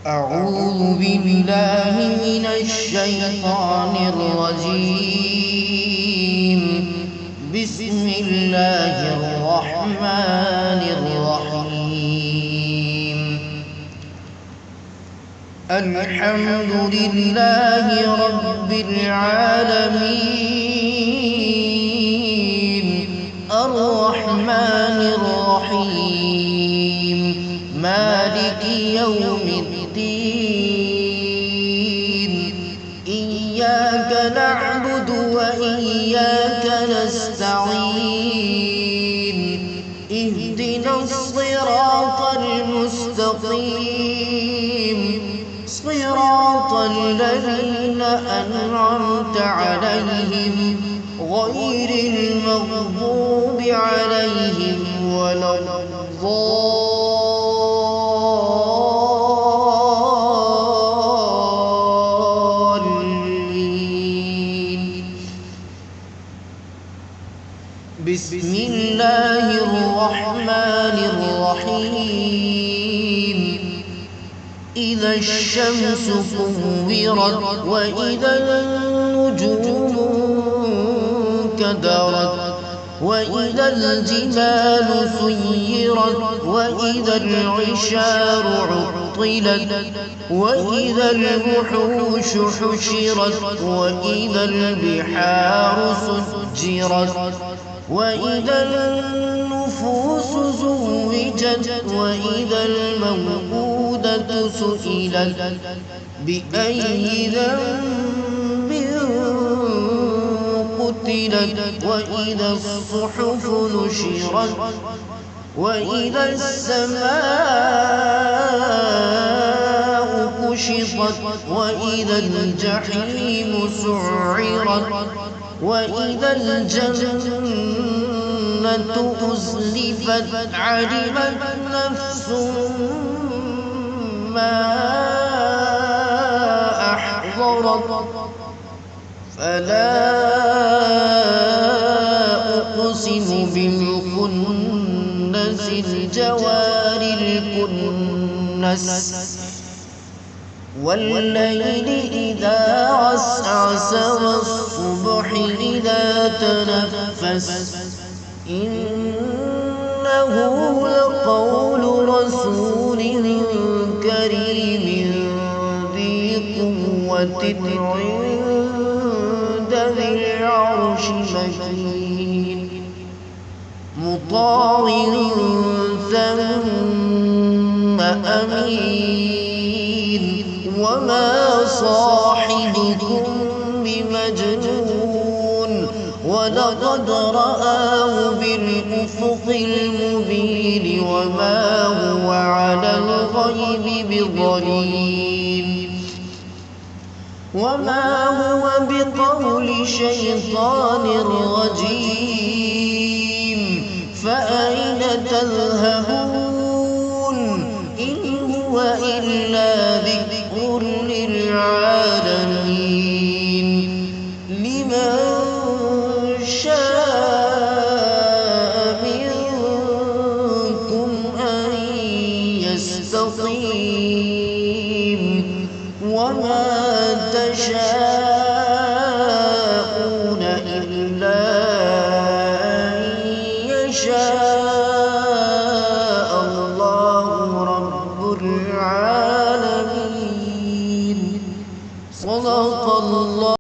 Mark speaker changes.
Speaker 1: أعوذ بالله من الشيطان الرجيم. بسم الله الرحمن الرحيم. الحمد لله رب العالمين، الرحمن الرحيم، مالك يوم الدين. إياك نعبد وإياك نستعين. اهدنا الصراط المستقيم، صراط الذين أنعمت عليهم غير المغضوب عليهم ولا الضالين. بسم الله الرحمن الرحيم. إذا الشمس كورت وإذا النجوم انكدرت وإذا الجبال سيرت وإذا العشار عطلت وإذا الوحوش حشرت وإذا البحار سجرت وإذا النفوس زوجت وإذا الموءودة سئلت بأي ذنب قتلت وإذا الصحف نشرت وإذا السماء كشطت وإذا الجحيم سعرت وإذا الجنة أزلفت علمت نفس ما أحضرت. فلا أقسم بالخنس الجوار الكنس والليل إذا عسعس والصبح إذا تنفس. إنه لقول رسول كريم ذي قوة عند ذي العرش مكين، مطاع ثم أمين. وما صاحبكم بمجنون ولقد رآه بالأفق المبين وما هو على الغيب بضنين وما هو بقول شيطان رجيم. فأين تذهبون إن هو إلا ذكر للعالمين. لمن شاء منكم أن يستقيم وما تشاءون إلا أن يشاء الله رب العالمين. صدق الله.